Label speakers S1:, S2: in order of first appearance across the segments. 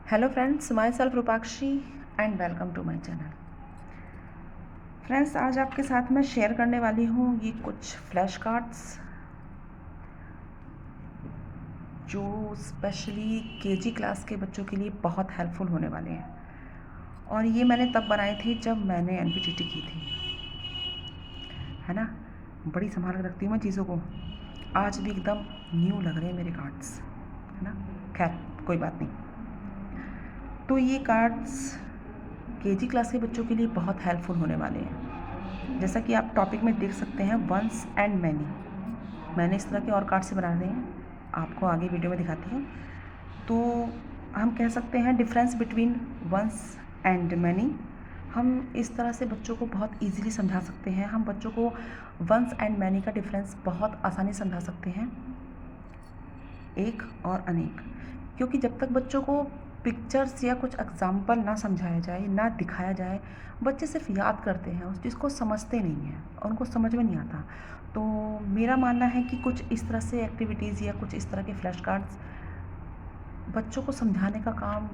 S1: Hello friends, myself Rupakshi and welcome to my channel. Friends, आज आपके साथ मैं शेयर करने वाली हूँ ये कुछ फ्लैश कार्ड्स जो स्पेशली केजी क्लास के बच्चों के लिए बहुत हेल्पफुल होने वाले हैं। और ये मैंने तब बनाए थे जब मैंने एनपीटीटी की थी, है ना। बड़ी संभाल कर रखती हूँ मैं चीज़ों को। आज भी एकदम न्यू लग रहे हैं मेरे कार्ड्स, है ना। खैर, कोई बात नहीं। तो ये कार्ड्स केजी क्लास के बच्चों के लिए बहुत हेल्पफुल होने वाले हैं। जैसा कि आप टॉपिक में देख सकते हैं, वंस एंड मैनी। मैंने इस तरह के और कार्ड से बना रहे हैं, आपको आगे वीडियो में दिखाती हूँ। तो हम कह सकते हैं difference between ones and many. हम इस तरह से बच्चों को बहुत इजीली समझा सकते हैं। हम बच्चों को वंस एंड मैनी का डिफरेंस बहुत आसानी से समझा सकते हैं, एक और अनेक। क्योंकि जब तक बच्चों को पिक्चर्स या कुछ एग्जाम्पल ना समझाया जाए, ना दिखाया जाए, बच्चे सिर्फ याद करते हैं, उस चीज़ को समझते नहीं हैं और उनको समझ में नहीं आता। तो मेरा मानना है कि कुछ इस तरह से एक्टिविटीज़ या कुछ इस तरह के फ्लैश कार्ड्स बच्चों को समझाने का काम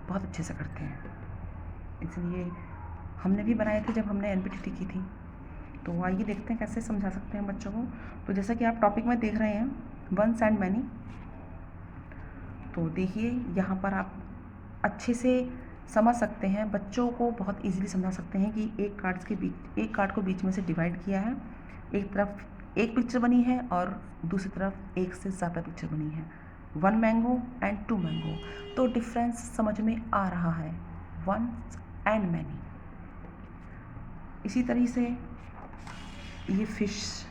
S1: बहुत अच्छे से करते हैं। इसलिए हमने भी बनाए थे जब हमने एनपीटीटी की थी। तो आइए देखते हैं कैसे समझा सकते हैं बच्चों को। तो जैसा कि आप टॉपिक में देख रहे हैं, वंस एंड मैनी। तो देखिए, यहाँ पर आप अच्छे से समझ सकते हैं, बच्चों को बहुत इजीली समझा सकते हैं कि एक कार्ड को बीच में से डिवाइड किया है। एक तरफ एक पिक्चर बनी है और दूसरी तरफ एक से ज़्यादा पिक्चर बनी है। 1 मैंगो एंड 2 मैंगो। तो डिफरेंस समझ में आ रहा है, वंस एंड मैनी। इसी तरह से ये फिश,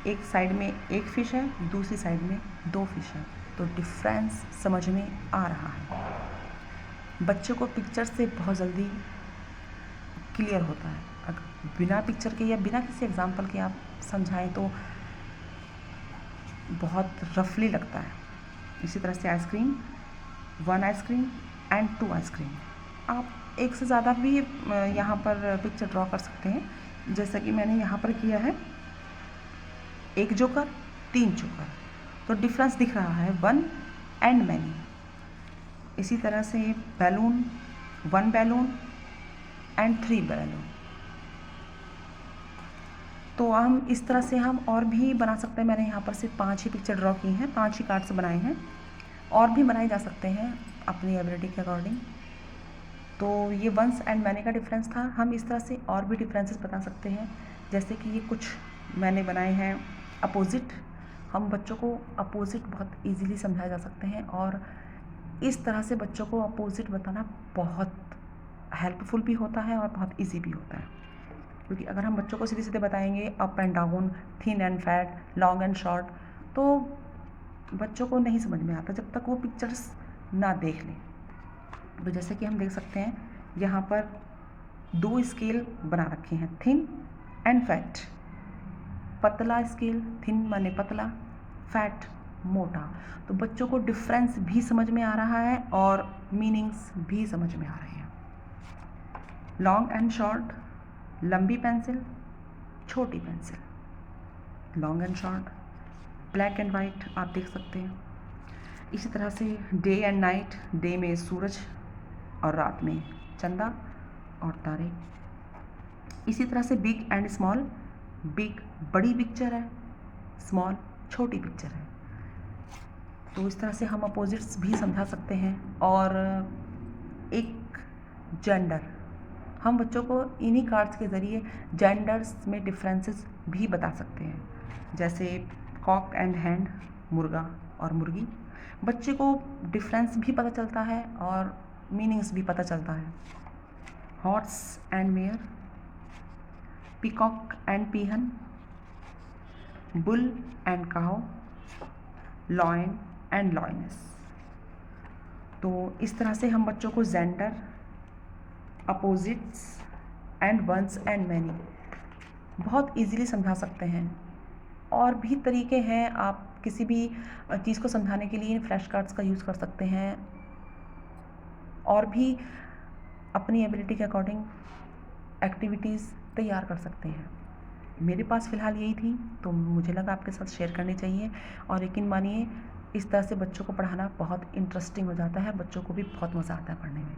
S1: एक साइड में एक फ़िश है, दूसरी साइड में 2 फिश हैं। तो डिफरेंस समझ में आ रहा है। बच्चों को पिक्चर से बहुत जल्दी क्लियर होता है। अगर बिना पिक्चर के या बिना किसी एग्जाम्पल के आप समझाएं तो बहुत रफली लगता है। इसी तरह से आइसक्रीम, 1 आइसक्रीम एंड 2 आइसक्रीम। आप एक से ज़्यादा भी यहाँ पर पिक्चर ड्रॉ कर सकते हैं, जैसा कि मैंने यहाँ पर किया है, 1 जोकर 3 जोकर। तो डिफरेंस दिख रहा है, 1 एंड मैनी। इसी तरह से बैलून, 1 बैलून एंड 3 बैलून। तो हम इस तरह से हम और भी बना सकते हैं। मैंने यहाँ पर सिर्फ 5 ही पिक्चर ड्रॉ की हैं, 5 ही कार्ड्स बनाए हैं। और भी बनाए जा सकते हैं अपनी एबिलिटी के अकॉर्डिंग। तो ये वंस एंड मैनी का डिफरेंस था। हम इस तरह से और भी डिफरेंसेस बता सकते हैं, जैसे कि ये कुछ मैंने बनाए हैं अपोजिट। हम बच्चों को अपोजिट बहुत इजीली समझाया जा सकते हैं और इस तरह से बच्चों को अपोजिट बताना बहुत हेल्पफुल भी होता है और बहुत इजी भी होता है। क्योंकि अगर हम बच्चों को सीधे सीधे बताएंगे up and down, thin and fat, long and short, तो बच्चों को नहीं समझ में आता जब तक वो पिक्चर्स ना देख लें। तो जैसे कि हम देख सकते हैं, यहाँ पर 2 स्केल बना रखे हैं, थिन एंड फैट। पतला स्केल, थिन माने पतला, फैट मोटा। तो बच्चों को डिफरेंस भी समझ में आ रहा है और मीनिंग्स भी समझ में आ रहे हैं। लॉन्ग एंड शॉर्ट, लंबी पेंसिल, छोटी pencil. Long and short, black and white आप देख सकते हैं। इसी तरह से डे एंड नाइट, डे में सूरज और रात में चंदा और तारे। इसी तरह से बिग एंड स्मॉल, बिग बड़ी पिक्चर है, स्मॉल छोटी पिक्चर है। तो इस तरह से हम अपोजिट्स भी समझा सकते हैं। और एक जेंडर, हम बच्चों को इन्हीं कार्ड्स के ज़रिए जेंडर्स में डिफरेंसेस भी बता सकते हैं, जैसे कॉक एंड हैंड, मुर्गा और मुर्गी। बच्चे को डिफरेंस भी पता चलता है और मीनिंग्स भी पता चलता है। Horse and mare, peacock and peahen, bull and cow, lion and lioness. तो इस तरह से हम बच्चों को gender, opposites and ones and many बहुत इजीली समझा सकते हैं। और भी तरीके हैं, आप किसी भी चीज़ को समझाने के लिए फ्लैश कार्ड्स का यूज़ कर सकते हैं और भी अपनी एबिलिटी के अकॉर्डिंग एक्टिविटीज़ तैयार कर सकते हैं। मेरे पास फ़िलहाल यही थी, तो मुझे लगा आपके साथ शेयर करनी चाहिए। और यकीन मानिए, इस तरह से बच्चों को पढ़ाना बहुत इंटरेस्टिंग हो जाता है, बच्चों को भी बहुत मज़ा आता है पढ़ने में।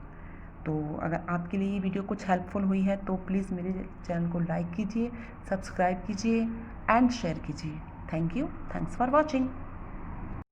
S1: तो अगर आपके लिए ये वीडियो कुछ हेल्पफुल हुई है तो प्लीज़ मेरे चैनल को लाइक कीजिए, सब्सक्राइब कीजिए एंड शेयर कीजिए। Thank you, thanks for watching.